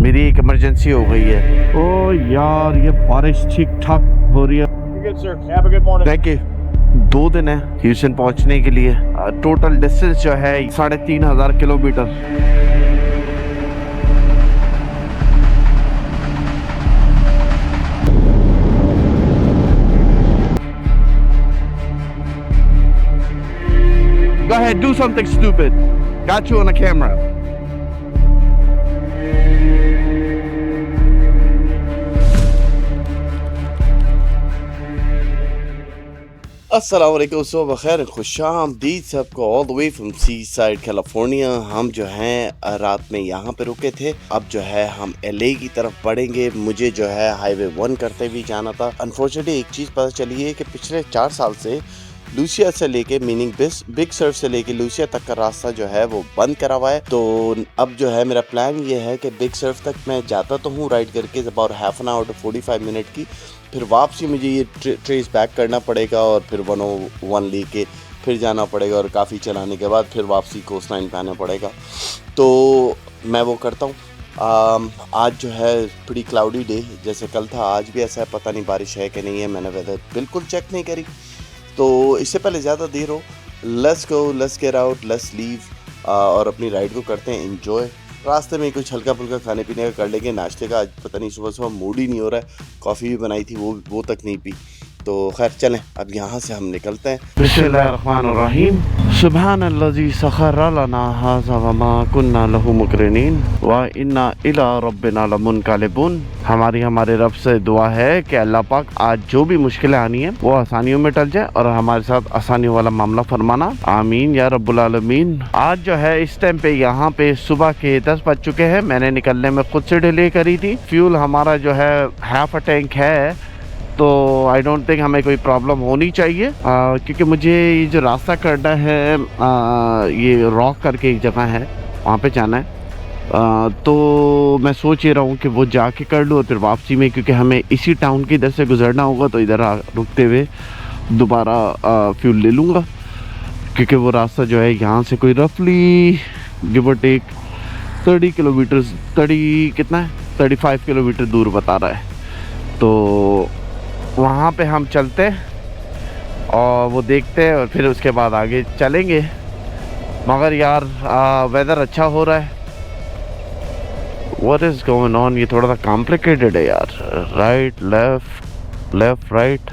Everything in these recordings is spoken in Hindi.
मेरी एक इमरजेंसी हो गई है। ओ यार ये बारिश ठीक ठाक हो रही है। Thank you. 2 दिन है ह्यूस्टन पहुंचने के लिए। टोटल डिस्टेंस जो है 3500 kilometre. Go ahead, do something stupid. Got you on the camera. अस्सलाम वालेकुम, सुबह खैर, खुशामदीद सबको all the way from seaside California. हम जो हैं रात में यहाँ पे रुके थे। अब जो है हम LA की तरफ बढ़ेंगे। मुझे जो है हाईवे 1 करते हुए जाना था। अनफॉर्चुनेटली एक चीज़ पता चली है कि पिछले 4 साल से लूसिया से लेके मीनिंग बिग सर्व से लेके लूसिया तक का रास्ता जो है वो बंद करा हुआ है। तो अब जो है मेरा प्लान ये है कि बिग सर्व तक मैं जाता तो हूँ राइड करके about half an hour to 45 minute की, फिर वापसी मुझे ये ट्रेस बैक करना पड़ेगा और फिर 101 लेके फिर जाना पड़ेगा और काफ़ी चलाने के बाद फिर वापसी कोस्ट लाइन पे आना पड़ेगा। तो मैं वो करता हूँ। आज जो है बड़ी क्लाउडी डे जैसे कल था, आज भी ऐसा है, पता नहीं बारिश है कि नहीं है। मैंने वेदर बिल्कुल चेक नहीं करी। तो इससे पहले ज़्यादा देर हो, let's go, let's get out, let's leave और अपनी राइड को करते हैं एंजॉय। रास्ते में कुछ हल्का फुल्का खाने पीने का कर लेंगे। नाश्ते का आज पता नहीं, सुबह सुबह मूड ही नहीं हो रहा है। कॉफ़ी भी बनाई थी, वो तक नहीं पी। तो खैर चलें, अब यहाँ से हम निकलते हैं। बिस्मिल्लाहिर्रहमानिर्रहीम। सुब्हानल्लज़ी सख़र लना हाज़ा व मा कुन्ना लहू मुक़रिनीन व इन्ना इला रब्बिना लमुनक़लिबून। हमारे रब से दुआ है कि अल्लाह पाक आज जो भी मुश्किलें आनी है वो आसानियों में टल जाए और हमारे साथ आसानियों वाला मामला फरमाना, आमीन या रब्बुल आलमीन। आज जो है इस टाइम पे यहाँ पे सुबह के 10 बज चुके हैं। मैंने निकलने में खुद से डिले करी थी। फ्यूल हमारा जो है हाफ अ टैंक है, तो आई डोंट थिंक हमें कोई प्रॉब्लम होनी चाहिए, क्योंकि मुझे ये जो रास्ता करना है, ये रॉक करके एक जगह है, वहाँ पे जाना है। तो मैं सोच ये रहा हूँ कि वो जाके कर लूँ और फिर वापसी में, क्योंकि हमें इसी टाउन की इधर से गुजरना होगा, तो इधर रुकते हुए दोबारा फ्यूल ले लूँगा, क्योंकि वो रास्ता जो है यहाँ से कोई रफली गिव और टेक 35 किलोमीटर दूर बता रहा है। तो वहाँ पे हम चलते हैं और वो देखते हैं और फिर उसके बाद आगे चलेंगे। मगर यार वेदर अच्छा हो रहा है। What is going on? ये थोड़ा सा कॉम्प्लिकेटेड है यार, राइट लेफ़्ट राइट।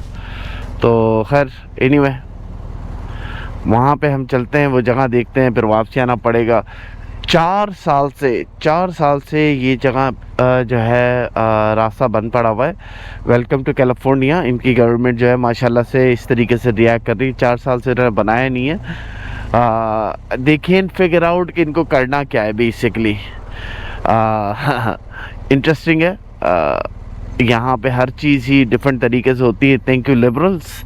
तो खैर एनीवे वहाँ पे हम चलते हैं, वो जगह देखते हैं, फिर वापसी आना पड़ेगा। 4 साल से ये जगह जो है रास्ता बंद पड़ा हुआ है। Welcome to California. इनकी गवर्नमेंट जो है माशाल्लाह से इस तरीके से रिएक्ट कर रही है। 4 साल से इन्होंने बनाया नहीं है। दे कैन फिगर आउट कि इनको करना क्या है बेसिकली। इंटरेस्टिंग है। यहाँ पे हर चीज़ ही डिफरेंट तरीके से होती है। Thank you liberals.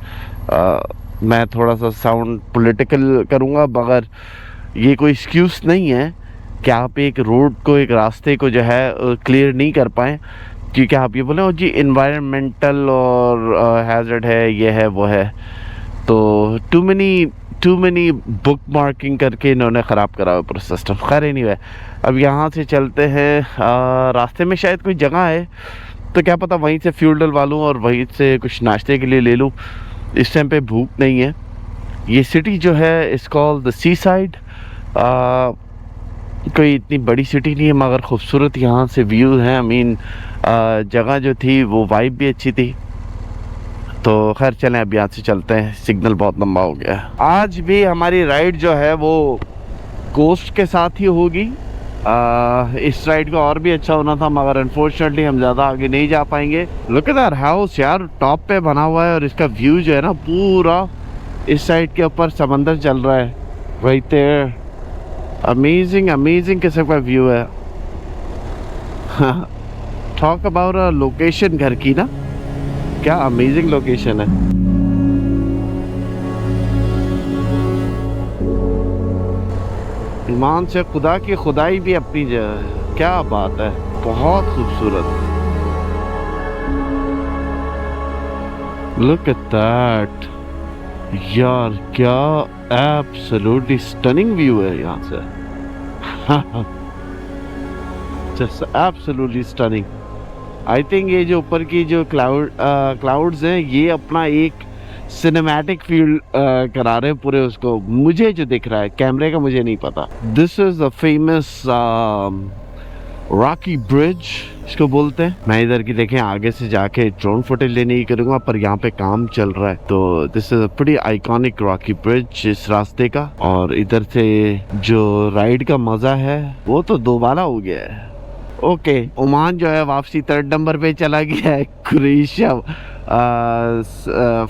मैं थोड़ा सा साउंड पॉलिटिकल करूँगा, मगर ये कोई एक्सक्यूज़ नहीं है कि आप एक रोड को, एक रास्ते को जो है क्लियर नहीं कर पाएँ, क्योंकि आप ये बोले हो जी इन्वायरमेंटल और हैज़र्ड है, ये है वो है। तो टू मनी बुक मार्किंग करके इन्होंने ख़राब करा हुआ पूरा सिस्टम। खैर एनीवे अब यहाँ से चलते हैं। रास्ते में शायद कोई जगह है, तो क्या पता वहीं से फ्यूल डलवा लूँ और वहीं से कुछ नाश्ते के लिए ले लूँ। इस टाइम पे भूख नहीं है। ये सिटी जो है it's called the seaside. कोई इतनी बड़ी सिटी नहीं है, मगर खूबसूरत यहाँ से व्यू है। जगह जो थी वो वाइब भी अच्छी थी। तो खैर चलें, अब यहाँ से चलते हैं। सिग्नल बहुत लंबा हो गया है। आज भी हमारी राइड जो है वो कोस्ट के साथ ही होगी। इस राइड का और भी अच्छा होना था, मगर अनफॉर्चुनेटली हम ज़्यादा आगे नहीं जा पाएंगे। लुक एट दैट हाउस यार, टॉप पे बना हुआ है और इसका व्यू जो है ना पूरा इस साइड के ऊपर समंदर चल रहा है। राइट देयर, अमेजिंग किस्म का व्यू है। टॉक अबाउट अ लोकेशन घर की ना, क्या अमेजिंग लोकेशन है। ईमान से खुदा की खुदाई भी अपनी जगह है। क्या बात है, बहुत खूबसूरत। लुक एट दैट यार, क्या एब्सोल्युटली स्टनिंग व्यू है यहाँ से। Just absolutely stunning. I think ये जो ऊपर की जो क्लाउड्स हैं ये अपना एक सिनेमैटिक फील करा रहे हैं पूरे उसको। मुझे जो दिख रहा है कैमरे का मुझे नहीं पता। This is the famous Rocky bridge इसको बोलते हैं। मैं इधर की देखें आगे से जाके ड्रोन फुटेज लेने की करूंगा, पर यहाँ पे काम चल रहा है। तो this is a pretty iconic Rocky bridge इस रास्ते का। और इधर से जो राइड का मजा है वो तो दोबारा हो गया है। ओके, ओमान जो है वापसी 3rd नंबर पे चला गया है। क्रोएशिया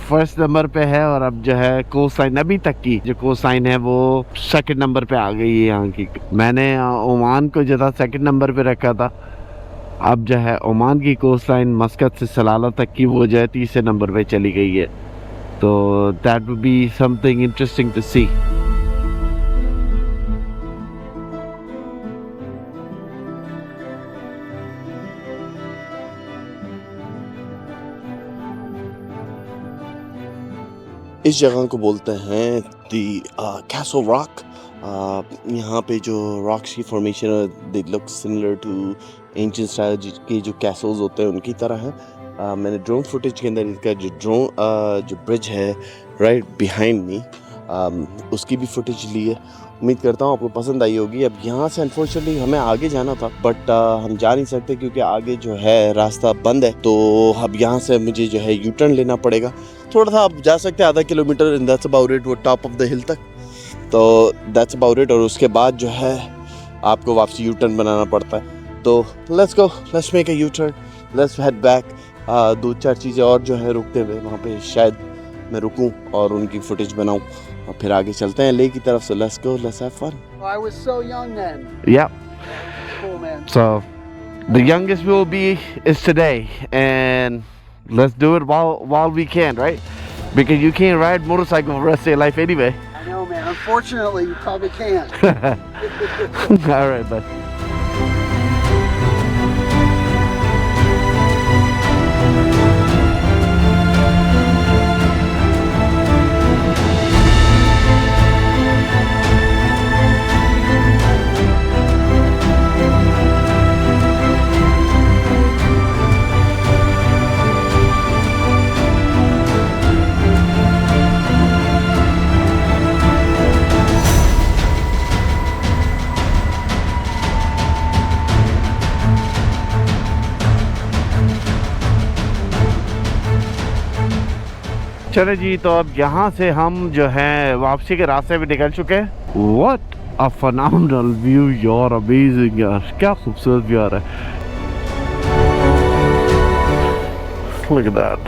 फर्स्ट नंबर पे है। और अब जो है कोसाइन अभी तक की जो कोसाइन है वो 2nd नंबर पे आ गई है यहाँ की। मैंने ओमान को जो था 2nd नंबर पे रखा था। अब जो है ओमान की कोसाइन मस्कत से सलाला तक की वो जो है 3रे नंबर पे चली गई है। तो that would be something interesting to see. इस जगह को बोलते हैं दी कैसल रॉक। यहाँ पे जो रॉक्स की फॉर्मेशन है they look similar to ancient style के जो कैसल्स होते हैं उनकी तरह है। मैंने ड्रोन फुटेज के अंदर इसका जो ब्रिज है राइट बिहाइंड मी उसकी भी फुटेज ली है। उम्मीद करता हूँ आपको पसंद आई होगी। अब यहाँ से अनफॉर्चुनेटली हमें आगे जाना था बट हम जा नहीं सकते क्योंकि आगे जो है रास्ता बंद है। तो अब यहाँ से मुझे जो है यू टर्न लेना पड़ेगा। थोड़ा सा आप जा सकते हैं आधा kilometre in that's about it, वो टॉप ऑफ द हिल तक। तो दैट्स अबाउट इट। और उसके बाद जो है आपको वापसी यू टर्न बनाना पड़ता है। तो let's go, let's make a U turn, let's head back. 2-4 चीज़ें और जो है रुकते हुए वहाँ पे शायद मैं रुकूं और उनकी फुटेज बनाऊं और फिर आगे चलते हैं ले की तरफ। So let's go, let's have fun. I was so young then. Yeah. Cool, man. So the youngest we'll be is today, and let's do it while we can, right? Because you can't ride motorcycle for the rest of your life anyway. I know, man. Unfortunately, you probably can't. All right, bud. चलो जी, तो अब यहाँ से हम जो है वापसी के रास्ते में निकल चुके हैं। What a phenomenal view यार, amazing यार, क्या खूबसूरत व्यू आ रहा है। Look at that.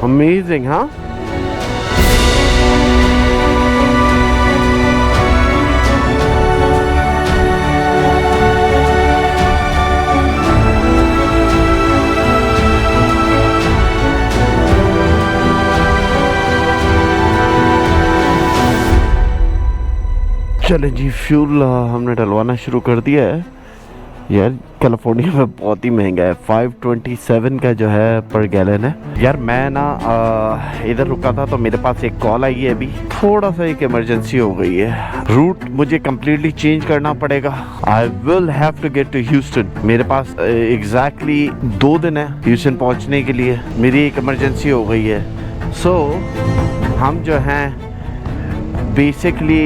Amazing, huh? चलें जी, फ्यूल हमने डलवाना शुरू कर दिया है। यार कैलिफोर्निया में बहुत ही महंगा है, 527 का जो है पर गैलन है। यार मैं ना इधर रुका था तो मेरे पास एक कॉल आई है अभी, थोड़ा सा एक इमरजेंसी हो गई है। रूट मुझे कम्प्लीटली चेंज करना पड़ेगा। I will have to get to Houston. मेरे पास एग्जैक्टली 2 दिन है ह्यूस्टन पहुंचने के लिए। मेरी एक इमरजेंसी हो गई है। सो हम जो हैं बेसिकली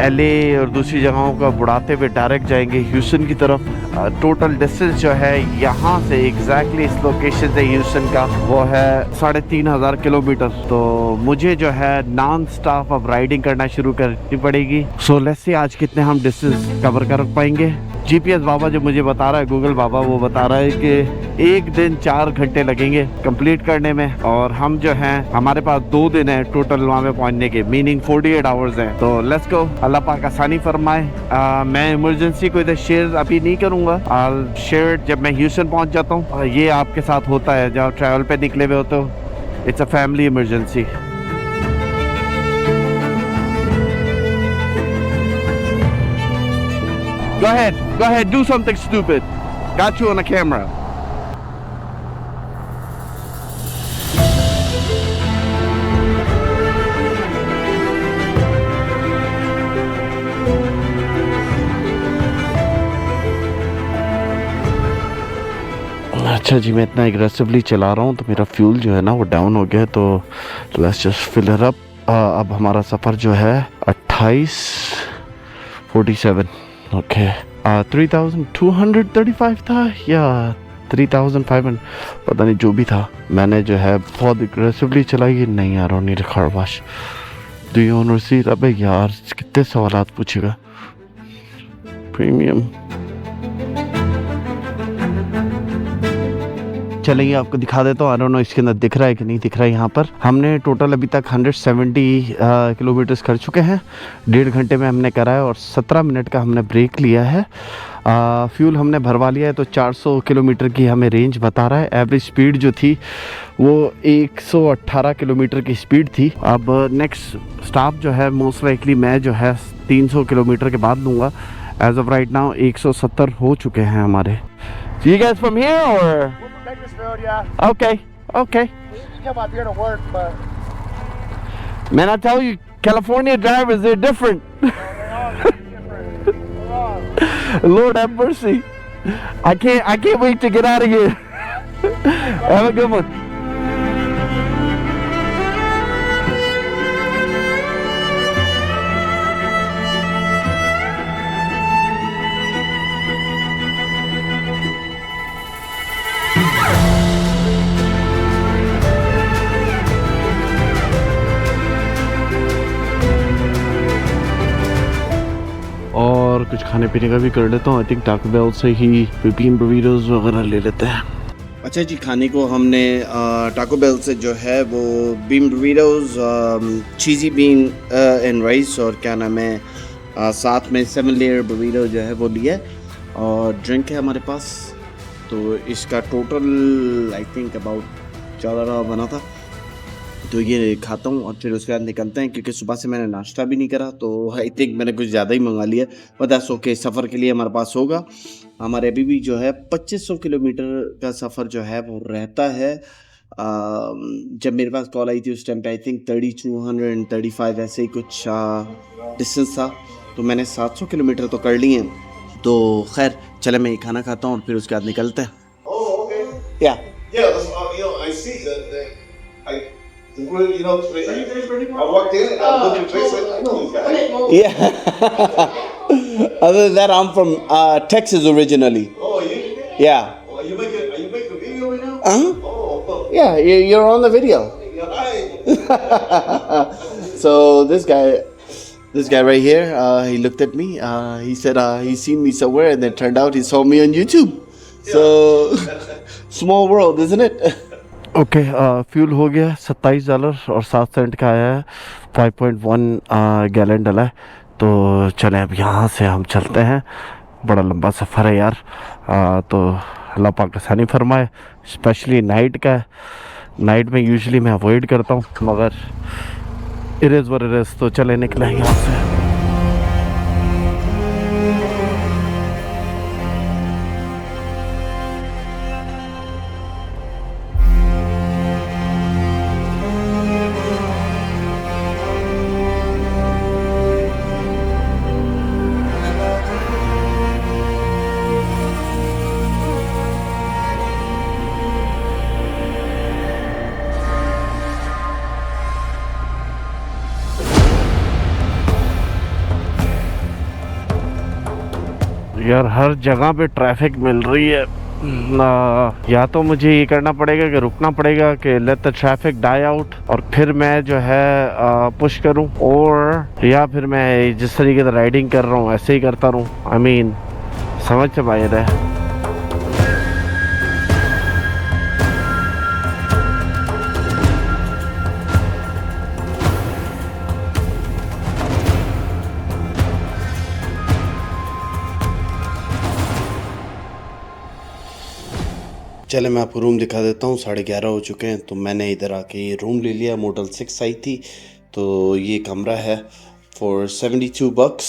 LA और दूसरी जगहों का बुढ़ाते हुए डायरेक्ट जाएंगे ह्यूस्टन की तरफ। टोटल डिस्टेंस जो है यहाँ से एग्जैक्टली इस लोकेशन से ह्यूस्टन का वो है 3500 किलोमीटर। तो मुझे जो है नॉन स्टॉप अब राइडिंग करना शुरू करनी पड़ेगी। सो लेट्स सी आज कितने हम डिस्टेंस कवर कर पाएंगे। GPS बाबा जो मुझे बता रहा है, गूगल बाबा, वो बता रहा है कि 1 दिन 4 घंटे लगेंगे कंप्लीट करने में। और हम जो हैं हमारे पास 2 दिन है टोटल वहाँ पे पहुँचने के, मीनिंग 48 आवर्स हैं। तो लेट्स गो, अल्लाह पाक आसानी फरमाए। मैं इमरजेंसी को इधर शेयर अभी नहीं करूँगा, शेयर जब मैं ह्यूस्टन पहुँच जाता हूँ। ये आपके साथ होता है जब ट्रैवल पे निकले हुए होते हो। It's a family emergency. Go ahead, do something stupid. Got you on the camera. अच्छा जी, मैं इतना एग्रेसिवली चला रहा हूँ तो मेरा फ्यूल जो है ना वो डाउन हो गया है, तो let's just fill it up. अब हमारा सफ़र जो है 2847 ओके 3235 था या 3500, पता नहीं, जो भी था। मैंने जो है बहुत एग्रेसिवली चलाई। नहीं यार, नहीं रखा बाश डू यू वांट टू सी। अबे यार कितने सवालात पूछेगा। प्रीमियम चलिए आपको दिखा देता हूँ। आई डोंट नो इसके अंदर दिख रहा है कि नहीं दिख रहा है। यहाँ पर हमने टोटल अभी तक 170 किलोमीटर्स कर चुके हैं। 1.5 घंटे में हमने करा है और 17 मिनट का हमने ब्रेक लिया है। फ्यूल हमने भरवा लिया है तो 400 किलोमीटर की हमें रेंज बता रहा है। एवरेज स्पीड जो थी वो 118 किलोमीटर की स्पीड थी। अब नेक्स्ट स्टॉप जो है मोस्ट लाइकली मैं जो है 300 किलोमीटर के बाद लूँगा। एज ऑफ राइट नाउ 170 हो चुके हैं हमारे। So you guys from here or? Bakersfield, yeah. Okay, okay. We used to come up here to work, but Man, I tell you, California drivers, they're different. they are different. They are. Lord have mercy. I can't wait to get out of here. Have a good one. और कुछ खाने पीने का भी कर लेता हूँ। आई थिंक टाको बेल से ही पिपिन बरीटोज वगैरह ले लेते हैं। अच्छा जी, खाने को हमने टाको बेल से जो है वो bean burritos, cheesy bean and rice और क्या नाम है साथ में 7 लेयर बरीटो जो है वो लिया और ड्रिंक है हमारे पास। तो इसका टोटल आई थिंक अबाउट $14 बना था। तो ये खाता हूँ और फिर उसके बाद निकलते हैं, क्योंकि सुबह से मैंने नाश्ता भी नहीं करा तो आई थिंक मैंने कुछ ज़्यादा ही मंगा लिया। बट दैट्स ओके, सफ़र के लिए हमारे पास होगा। हमारे अभी भी जो है 2500 किलोमीटर का सफ़र जो है वो रहता है। जब मेरे पास कॉल आई थी उस टाइम पे आई थिंक 3235 ऐसे ही कुछ डिस्टेंस था। तो मैंने 700 किलोमीटर तो कर लिए हैं। तो खैर चले मैं ये खाना खाता हूँ और फिर उसके बाद निकलते हैं। Yeah, that's, I see that. I walked in and I looked at Tracy. I know these guys. Yeah. Other than that, I'm from Texas originally. Oh, you? Yeah. Oh, are you making a video right now? Uh-huh. Oh, Yeah, you're on the video. hi. So this guy right here, he looked at me. He said he's seen me somewhere, and then turned out he saw me on YouTube. So small world, isn't it? Okay, fuel हो गया $27 और 7 सेंट का आया है। 5.1 गैलन डला है। तो चलें अब यहाँ से हम चलते हैं। बड़ा लंबा सफ़र है यार। तो अल्लाह पाक आसानी फरमाए, स्पेशली नाइट का। नाइट में यूजुअली मैं अवॉइड करता हूँ, मगर it is what it is. तो चले निकले यहाँ से। यार हर जगह पे ट्रैफिक मिल रही है ना। या तो मुझे ये करना पड़ेगा कि रुकना पड़ेगा कि let the traffic die out और फिर मैं जो है पुश करूं, और या फिर मैं जिस तरीके से राइडिंग कर रहा हूँ ऐसे ही करता रहूँ। आई मीन समझ से बाहर है। चले मैं आपको रूम दिखा देता हूँ। 11:30 हो चुके हैं। तो मैंने इधर आके ये रूम ले लिया। मोटल 6 आई थी। तो ये कमरा है फॉर $72,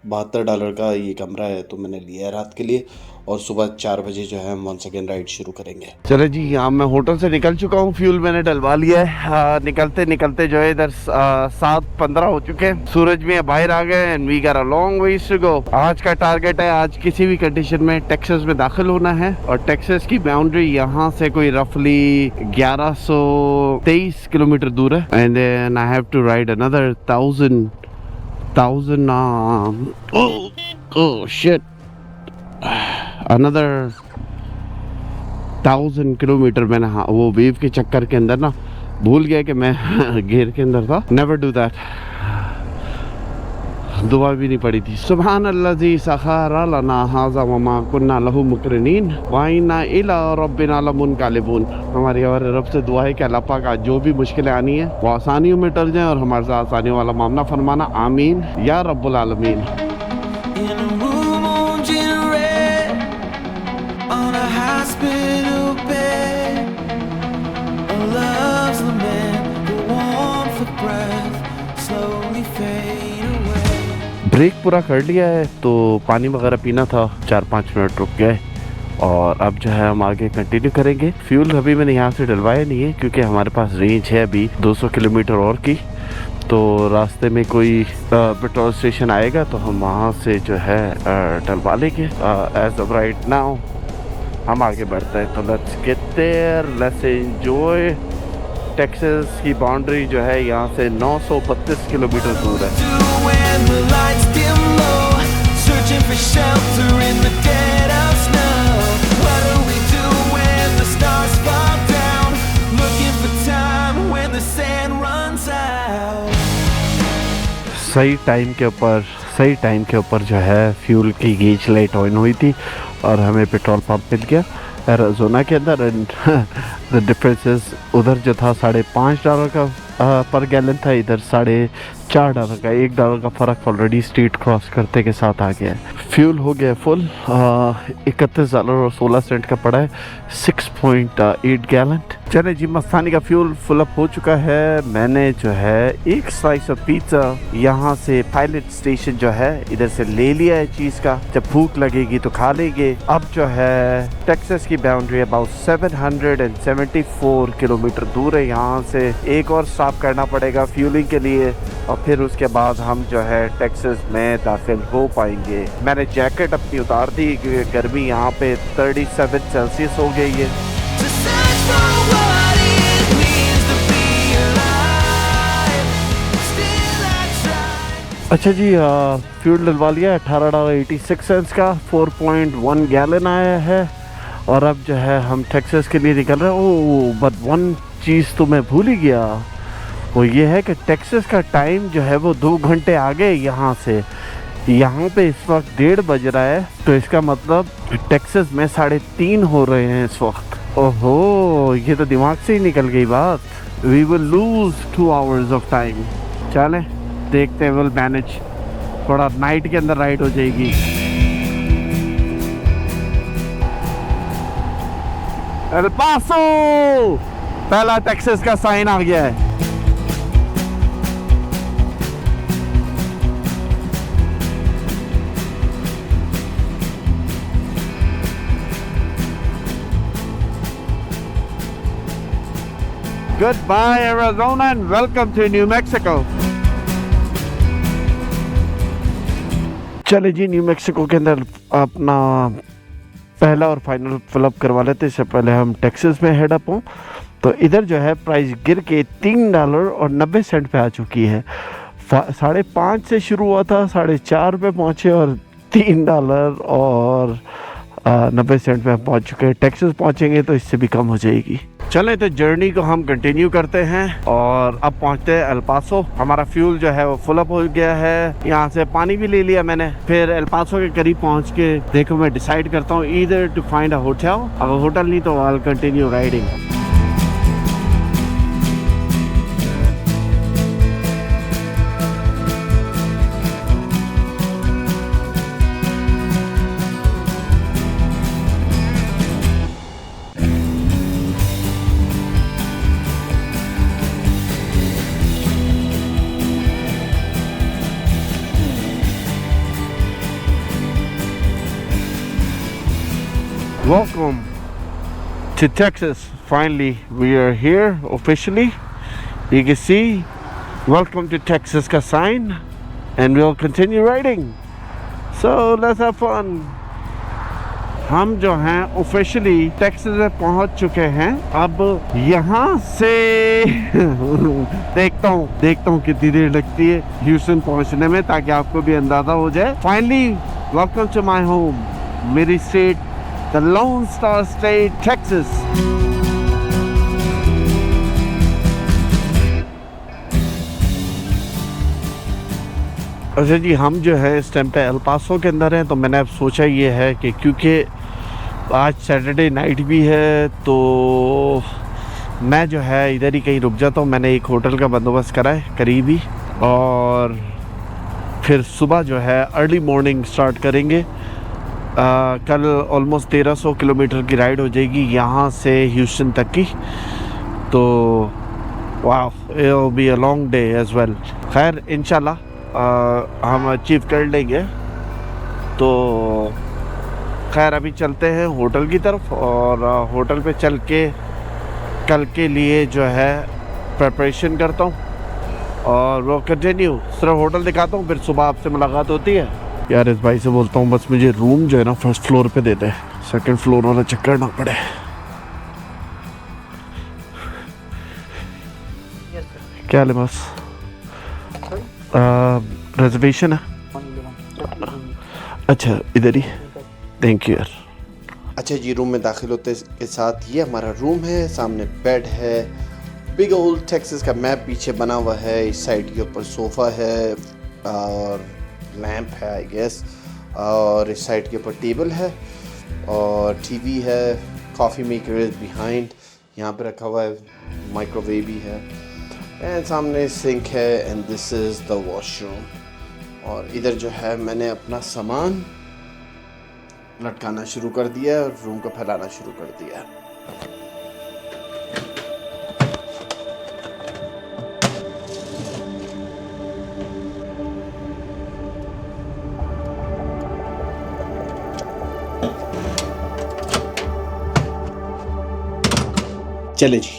$72 का ये कमरा है। तो मैंने लिया है रात के लिए। और सुबह 4 बजे जो है हम वंस अगेन राइड शुरू करेंगे। चले जी, यहाँ मैं होटल से निकल चुका हूँ, फ्यूल मैंने डलवा लिया है। निकलते निकलते जो है इधर 7:15 हो चुके हैं, सूरज भी बाहर आ गए and we got a long ways to go. आज का टारगेट है आज किसी भी कंडीशन में टेक्सास में दाखिल होना है और टेक्सास की बाउंड्री यहाँ से कोई रफली 1123 किलोमीटर दूर है and then I have to ride another 1000 another 1000 kilometre. मैंने हाँ वो वेव के चक्कर के अंदर ना भूल गया कि मैं घेर के अंदर था। नेवर डू दैट, दुआ भी नहीं पड़ी थी। सुभान अल्लाज़ी सखारा लना हाज़ा वमा कुन्ना लहू मुकरिनीन व इन्ना इला रब्बिना लमुनक़लिबून। हमारी और रब से दुआ है कि अल्लाह पाक आज जो भी मुश्किलें आनी है वो आसानियों में टल जाएं और हमारे साथ आसानियों वाला मामला फरमाना, आमीन या रब्बुल आलमीन। ब्रेक पूरा कर लिया है तो पानी वगैरह पीना था, 4-5 मिनट रुक गए और अब जो है हम आगे कंटिन्यू करेंगे। फ्यूल अभी मैंने यहाँ से डलवाया नहीं है क्योंकि हमारे पास रेंज है अभी 200 किलोमीटर और की, तो रास्ते में कोई पेट्रोल स्टेशन आएगा तो हम वहाँ से जो है डलवा लेंगे। एज ऑफ राइट नाउ हम आगे बढ़ते हैं, तो let's get there, let's enjoy. Texas की बाउंड्री जो है यहाँ से 932 किलोमीटर दूर है। सही टाइम के ऊपर जो है फ्यूल की गेज लाइट ऑन हुई थी और हमें पेट्रोल पंप मिल गया एरिज़ोना के अंदर। एंड द डिफरेंसेस उधर जो था $5.5 का पर गैलन था, इधर $4.5 का, $1 का फ़र्क ऑलरेडी स्ट्रीट क्रॉस करते के साथ आ गया है। फ्यूल हो गया फुल, $31.16 का पड़ा है, 6.8 गैलन। चले जी, मस्तानी का फ्यूल फुल अप हो चुका है। मैंने जो है एक स्लाइस ऑफ पिज़्ज़ा यहाँ से पायलट स्टेशन जो है इधर से ले लिया है चीज़ का, जब भूख लगेगी तो खा लेंगे। अब जो है टेक्सास की बाउंड्री अबाउट 774 किलोमीटर दूर है, यहाँ से एक और स्टॉप करना पड़ेगा फ्यूलिंग के लिए और फिर उसके बाद हम जो है टेक्सास में दाखिल हो पाएंगे। मैंने जैकेट अपनी उतार दी क्योंकि गर्मी यहाँ पे 37 सेल्सियस हो गई है। अच्छा जी, फ्यूल डलवा लिया, $18.86 का 4.1 गैलन आया है और अब जो है हम टेक्सास के लिए निकल रहे हैं। ओह बट वन चीज़ तो मैं भूल ही गया, वो ये है कि टेक्सास का टाइम जो है वो 2 घंटे आगे यहाँ से। यहाँ पे इस वक्त 1:30 बज रहा है, तो इसका मतलब टेक्सास में 3:30 हो रहे हैं इस वक्त। ओहो, ये तो दिमाग से ही निकल गई बात। We will lose 2 hours of time. चलें देखते हैं, विल मैनेज। थोड़ा नाइट के अंदर राइड हो जाएगी। एल पासो, पहला टेक्सास का साइन आ गया है। Goodbye Arizona and welcome to New Mexico. चले जी, न्यू मैक्सिको के अंदर अपना पहला और फाइनल फिलअप करवा लेते। इससे पहले हम टेक्सास में हेड अप हों तो इधर जो है प्राइस गिर के $3.90 पे आ चुकी है। 5.5 से शुरू हुआ था, 4.5 पे पहुँचे और $3.90 पे पहुँच चुके हैं। टेक्सास पहुँचेंगे तो इससे भी कम हो जाएगी। चलें तो जर्नी को हम कंटिन्यू करते हैं और अब पहुंचते हैं एल पासो। हमारा फ्यूल जो है वो फुल अप हो गया है, यहाँ से पानी भी ले लिया मैंने। फिर एल पासो के करीब पहुंच के देखो मैं डिसाइड करता हूँ either to find a hotel, अगर होटल नहीं तो I will continue riding. Welcome to Texas. Finally, we are here officially. You can see welcome to Texas ka sign and we'll continue riding. So let's have fun. हम जो हैं ऑफिशियली टेक्सास में पहुंच चुके हैं. अब यहाँ से देखता हूँ कितनी देर लगती है ह्यूस्टन पहुंचने में, ताकि आपको भी अंदाजा हो जाए. Finally welcome to my home, मेरी state, the lone star state Texas. अच्छा जी, हम जो है इस टाइम पे एल पासो के अंदर हैं. तो मैंने अब सोचा ये है कि क्योंकि आज सैटरडे नाइट भी है तो मैं जो है इधर ही कहीं रुक जाता हूँ. मैंने एक होटल का बंदोबस्त करा है करीबी, और फिर सुबह जो है अर्ली मॉर्निंग स्टार्ट करेंगे. कल ऑलमोस्ट 1300 किलोमीटर की राइड हो जाएगी यहाँ से ह्यूस्टन तक की. तो वाह, it will be a long day as well. खैर इंशाल्लाह हम अचीव कर लेंगे. तो खैर अभी चलते हैं होटल की तरफ, और होटल पे चल के कल के लिए जो है प्रिपरेशन करता हूँ, और वो कंटिन्यू. सिर्फ होटल दिखाता हूँ, फिर सुबह आपसे मुलाकात होती है. यार इस भाई से बोलता हूँ बस मुझे रूम जो है ना फर्स्ट फ्लोर पे देते हैं, सेकंड फ्लोर वाला चक्कर ना पड़े. क्या ले बस रिजर्वेशन है? अच्छा इधर ही, थैंक यू यार. अच्छा जी, रूम में दाखिल होते के साथ ये हमारा रूम है. सामने बेड है, बिग ओल्ड टेक्सास का मैप पीछे बना हुआ है. इस साइड के ऊपर सोफ़ा है और लैंप है आई गेस, और इस साइड के ऊपर टेबल है और टीवी है. कॉफ़ी मेकर इज़ बिहाइंड, यहाँ पे रखा हुआ है. माइक्रोवेव भी है, एंड सामने सिंक है, and this is the washroom. और इधर जो है मैंने अपना सामान लटकाना शुरू कर दिया है और रूम को फैलाना शुरू कर दिया है. चले जी,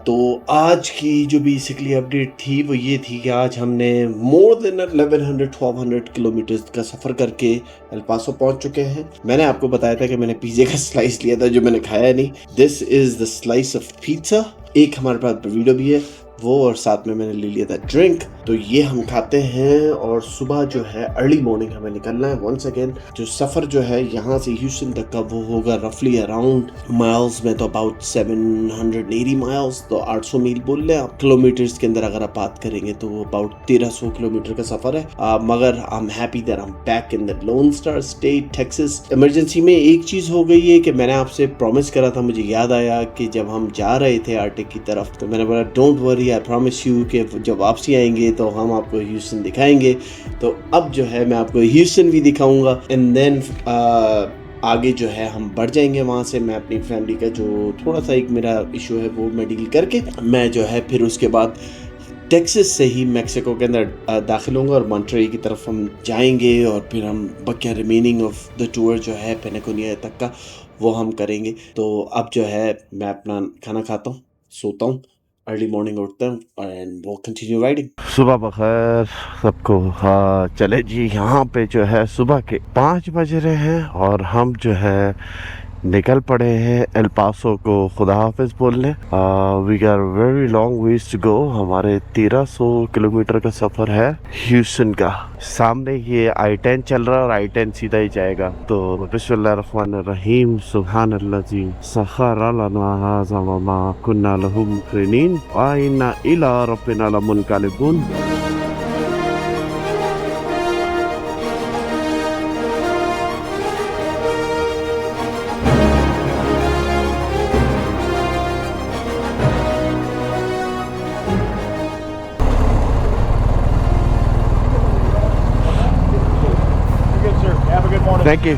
तो आज की जो बेसिकली अपडेट थी वो ये थी कि आज हमने मोर देन 1100-1200 किलोमीटर का सफ़र करके एल पासो पहुंच चुके हैं. मैंने आपको बताया था कि मैंने पिज़्ज़ा का स्लाइस लिया था जो मैंने खाया नहीं. This is the slice of pizza. एक हमारे पास बर्रीडो भी है वो, और साथ में मैंने ले लिया था ड्रिंक. तो ये हम खाते हैं, और सुबह जो है अर्ली मॉर्निंग हमें निकलना है. वंस अगेन जो सफ़र जो है यहाँ से ह्यूस्टन तक का वो होगा रफली अराउंड माइल्स में तो अबाउट 780 माइल्स, तो 800 मील बोल लें आप. किलोमीटर्स के अंदर अगर आप बात करेंगे तो वो अबाउट 1300 किलोमीटर का सफ़र है. मगर I am happy that I am back in the lone star state Texas. Emergency में एक चीज़ हो गई है कि मैंने आपसे प्रॉमिस करा था, मुझे याद आया कि जब हम जा रहे थे आर्टिक की तरफ तो मैंने बोला don't worry, I promise you कि जब वापसी आएंगे तो हम आपको ह्यूस्टन दिखाएंगे. तो अब जो है मैं आपको ह्यूस्टन भी दिखाऊंगा, एंड देन आगे जो है हम बढ़ जाएंगे वहाँ से. मैं अपनी फैमिली का जो थोड़ा सा एक मेरा इशू है वो मैं डील करके मैं जो है फिर उसके बाद टेक्सास से ही मैक्सिको के अंदर दाखिल होंगे और मॉन्टरेई की तरफ हम जाएंगे, और फिर हम बकिया रिमेनिंग ऑफ द टूर जो है पेनिकोनिया तक का वो हम करेंगे. तो अब जो है मैं अपना खाना खाता हूँ, सोता हूँ, अर्ली मॉर्निंग उठता हूँ एंड वो कंटिन्यू राइडिंग. सुबह बखैर सबको. हाँ चले जी, यहाँ पे जो है सुबह के 5 बज रहे हैं और हम जो है निकल पड़े हैं एल पासो को खुदा हाफिज बोलने. We are very long ways to go. हमारे 1300 किलोमीटर का सफ़र है ह्यूस्टन का. सामने ये I-10 चल रहा है और I-10 सीधा ही जाएगा. तो बिस्मिल्लाहिर्रहमानिर्रहीम, सुब्हानल्लाज़ी सख़्ख़र लना हाज़ा व मा कुन्ना लहू मुक़रिनीन व इन्ना इला रब्बिना लमुनक़लिबून. Thank you.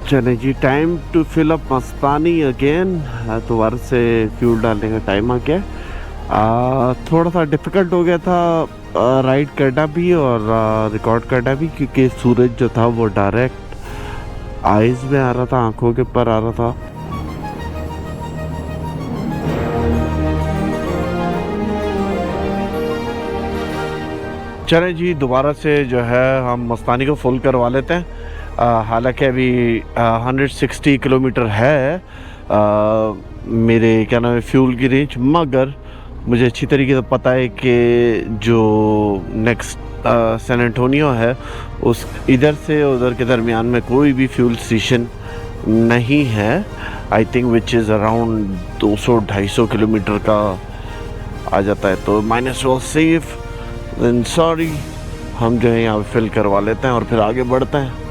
चले जी, time to fill up Mastani again. दोबारा से फ्यूल डालने का टाइम आ गया। थोड़ा सा डिफ़िकल्ट हो गया था राइड करना भी और रिकॉर्ड करना भी, क्योंकि सूरज जो था वो डायरेक्ट आइज़ में आ रहा था, आंखों के ऊपर आ रहा था। चलें जी, दोबारा से जो है हम मस्तानी को फुल करवा लेते हैं। हालांकि अभी 160 किलोमीटर है मेरे क्या नाम है फ्यूल की रेंज, मगर मुझे अच्छी तरीके से पता है कि जो नेक्स्ट सैन एंटोनियो है उस इधर से उधर के दरमियान में कोई भी फ्यूल स्टेशन नहीं है। I think which is around 200-250 kilometre का आ जाता है, तो minus was safe then sorry. हम जो है यहाँ फिल करवा लेते हैं और फिर आगे बढ़ते हैं।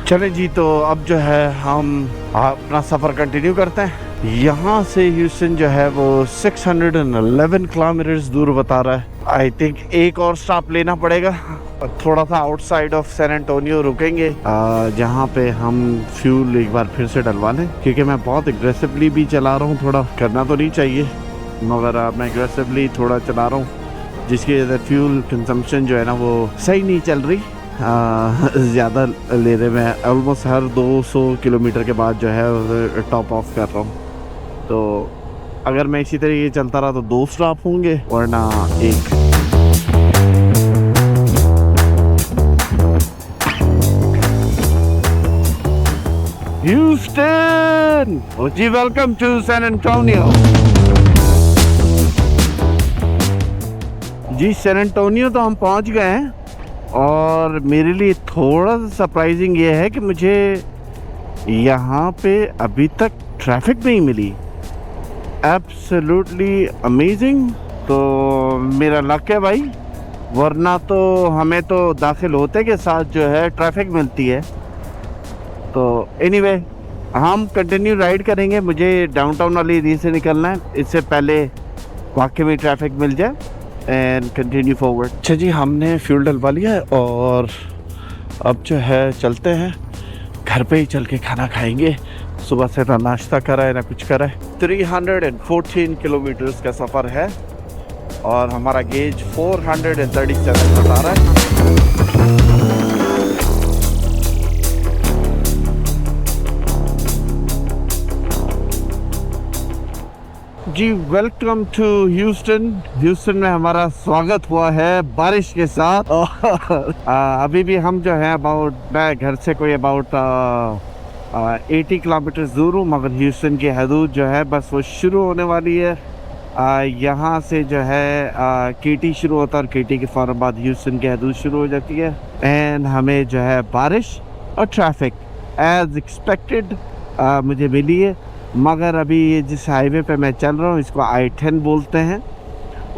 चलें जी, तो अब जो है हम अपना सफ़र कंटिन्यू करते हैं। यहाँ से ह्यूस्टन जो है वो 611 किलोमीटर्स दूर बता रहा है। आई थिंक एक और स्टॉप लेना पड़ेगा, थोड़ा सा आउटसाइड ऑफ सैन एंटोनियो रुकेंगे जहाँ पे हम फ्यूल एक बार फिर से डलवा लें, क्योंकि मैं बहुत एग्रेसिवली भी चला रहा हूँ। थोड़ा करना तो नहीं चाहिए, मगर मैं एग्रेसिवली थोड़ा चला रहा हूँ, जिसकी वजह से फ्यूल कंजम्पशन जो है ना वो सही नहीं चल रही। ज़्यादा ले रहे, मैं ऑलमोस्ट हर 200 किलोमीटर के बाद जो है टॉप ऑफ कर रहा हूँ। तो अगर मैं इसी तरीके चलता रहा तो 2 स्टॉप होंगे, वरना 1। ह्यूस्टन जी, वेलकम टू सैन एंटोनियो। जी, सैन एंटोनियो तो हम पहुंच गए हैं और मेरे लिए थोड़ा सा सरप्राइजिंग ये है कि मुझे यहाँ पे अभी तक ट्रैफिक नहीं मिली। Absolutely amazing. तो मेरा लक है भाई, वरना तो हमें तो दाखिल होते के साथ जो है ट्रैफिक मिलती है। तो एनीवे, हम कंटिन्यू राइड करेंगे। मुझे डाउनटाउन वाली एरिया से निकलना है, इससे पहले वाकई में ट्रैफिक मिल जाए एंड कंटिन्यू फॉरवर्ड। अच्छा जी, हमने फ्यूल डलवा लिया है और अब जो है चलते हैं। घर पे ही चल के खाना खाएंगे। सुबह से ना नाश्ता करा है ना कुछ करा है। 314 किलोमीटर्स का सफ़र है और हमारा गेज 437 बता रहा है। जी, वेलकम टू ह्यूस्टन। ह्यूस्टन में हमारा स्वागत हुआ है बारिश के साथ। और अभी भी हम जो है मैं घर से कोई अबाउट 80 किलोमीटर दूर हूँ, मगर ह्यूस्टन की हदूद जो है बस वो शुरू होने वाली है। यहाँ से जो है केटी शुरू होता है और केटी के फ़ौरन बाद ह्यूस्टन की हदूद शुरू हो जाती है। एंड हमें जो है बारिश और ट्रैफिक एज एक्सपेक्टेड मुझे मिली है, मगर अभी ये जिस हाईवे पे मैं चल रहा हूँ इसको I-10 बोलते हैं।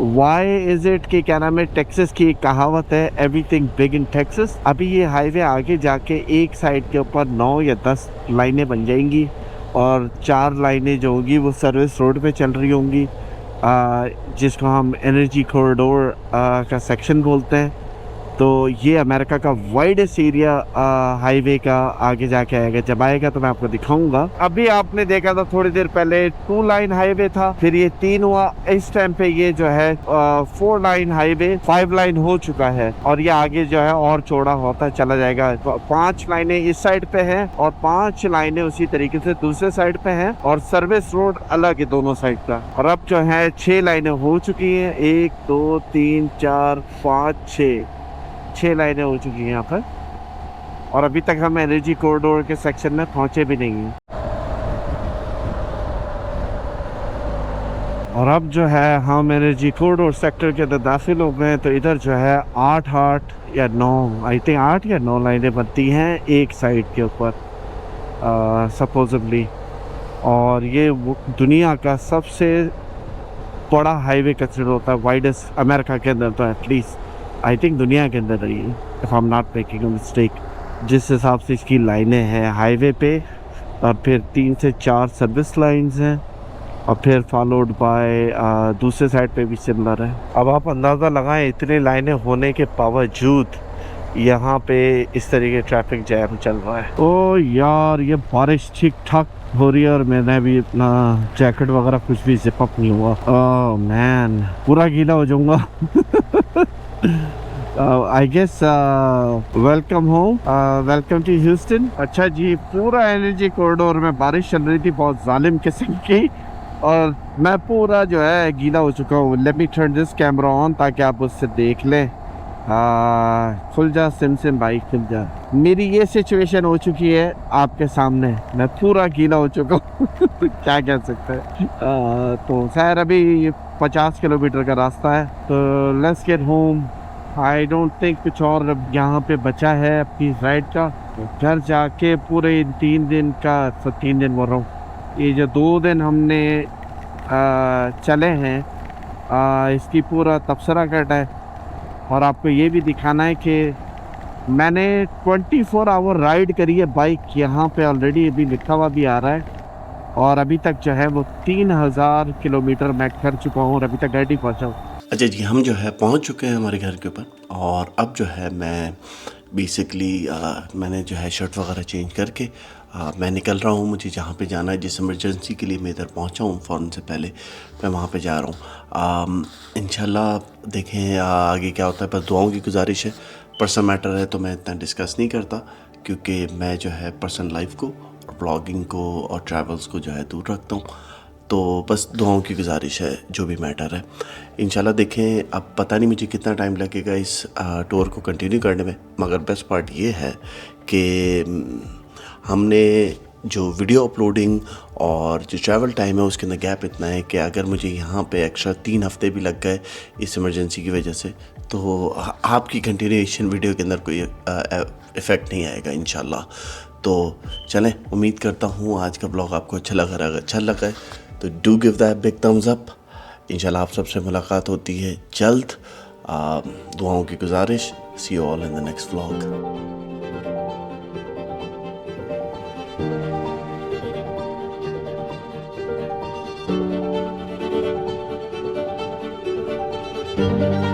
वाई इज़ इट कि क्या नाम है, टेक्सास की एक कहावत है, एवरीथिंग बिग इन टेक्सास। अभी ये हाईवे आगे जाके एक साइड के ऊपर 9 या 10 लाइनें बन जाएंगी और 4 लाइनें जो होंगी वो सर्विस रोड पे चल रही होंगी, जिसको हम एनर्जी कॉरिडोर का सेक्शन बोलते हैं। तो ये अमेरिका का वाइडेस्ट एरिया हाईवे का आगे जाके आएगा। जब आएगा तो मैं आपको दिखाऊंगा। अभी आपने देखा था थोड़ी देर पहले 2 लाइन हाईवे था, फिर ये 3 हुआ। इस टाइम पे ये जो है 4 लाइन हाईवे 5 लाइन हो चुका है और ये आगे जो है और चौड़ा होता चला जाएगा। 5 लाइनें इस साइड पे हैं और 5 लाइनें उसी तरीके से दूसरे साइड पे हैं और सर्विस रोड अलग है दोनों साइड का। और अब जो है 6 लाइनें हो चुकी हैं, 1 2 3 4 5 6 लाइनें हो चुकी हैं यहाँ पर। और अभी तक हम एनर्जी कॉरिडोर के सेक्शन में पहुँचे भी नहीं हैं। और अब जो है हम एनर्जी कॉरिडोर सेक्टर के अंदर दाखिल हो गए, तो इधर जो है 8 या 9 आई थिंक 8 या 9 लाइनें बनती हैं एक साइड के ऊपर सपोजिबली। और ये दुनिया का सबसे बड़ा हाईवे कंसिडर होता है, वाइडेस्ट अमेरिका के अंदर तो एटलीस्ट आई थिंक दुनिया के अंदर रही है, if I am not making a mistake. जिस हिसाब से इसकी लाइनें हैं हाईवे पे, और फिर 3 से 4 सर्विस लाइंस हैं और फिर फॉलोड बाय दूसरे साइड पे भी सिमिलर है। अब आप अंदाज़ा लगाएं, इतनी लाइनें होने के बावजूद यहाँ पे इस तरीके ट्रैफिक जैम चल रहा है। ओ यार ये बारिश ठीक ठाक हो रही है और मैंने अभी अपना जैकेट वगैरह कुछ भी जिप अप नहीं हुआ। ओह मैन पूरा गीला हो जाऊंगा। I guess welcome home, welcome to Houston. अच्छा जी, पूरा एनर्जी कॉरिडोर में बारिश चल रही थी बहुत जालिम किस्म की और मैं पूरा जो है गीला हो चुका हूँ। Let me turn this camera on ताकि आप उससे देख लें। खुल जा सिम भाई खुल जा। मेरी ये सिचुएशन हो चुकी है आपके सामने, मैं पूरा गीला हो चुका हूँ। क्या कह सकते हैं। तो खैर अभी 50 किलोमीटर का रास्ता है तो let's get home. I don't think कुछ और अब यहाँ पे बचा है अपनी राइड का। घर जाके पूरे 3 दिन का 3 दिन बोल रहा हूँ, ये जो 2 दिन हमने चले हैं इसकी पूरा तबसरा करना है और आपको ये भी दिखाना है कि मैंने 24 आवर राइड करी है बाइक। यहाँ पे ऑलरेडी अभी लिखा हुआ भी आ रहा है और अभी तक जो है वो 3000 किलोमीटर मैं कर चुका हूँ और अभी तक घर नहीं पहुँचा हूँ। अच्छा जी, हम जो है पहुँच चुके हैं हमारे घर के ऊपर और अब जो है मैं बेसिकली मैंने जो है शर्ट वगैरह चेंज करके मैं निकल रहा हूँ। मुझे जहाँ पे जाना है, जिस इमरजेंसी के लिए मैं इधर पहुँचा हूँ फ़ौरन से पहले मैं वहाँ पे जा रहा हूँ। इंशाल्लाह देखें आगे क्या होता है। बस दुआओं की गुजारिश है। पर्सनल मैटर है तो मैं इतना डिस्कस नहीं करता क्योंकि मैं जो है पर्सनल लाइफ को और ब्लॉगिंग को और ट्रैवल्स को जो है दूर रखता हूँ। तो बस दुआओं की गुजारिश है जो भी मैटर है। इंशाल्लाह देखें, अब पता नहीं मुझे कितना टाइम लगेगा इस टूर को कंटिन्यू करने में, मगर बेस्ट पार्ट ये है कि हमने जो वीडियो अपलोडिंग और जो ट्रैवल टाइम है उसके अंदर गैप इतना है कि अगर मुझे यहाँ पे एक्स्ट्रा 3 हफ्ते भी लग गए इस इमरजेंसी की वजह से तो आपकी कंटिन्यूएशन वीडियो के अंदर कोई इफ़ेक्ट नहीं आएगा इंशाल्लाह। तो चलें, उम्मीद करता हूँ आज का ब्लॉग आपको अच्छा लगा। अगर अच्छा लगा है तो do give that big thumbs up. इंशाल्लाह आप सबसे मुलाकात होती है जल्द। दुआओं की गुजारिश। See you all in the next vlog. Thank you.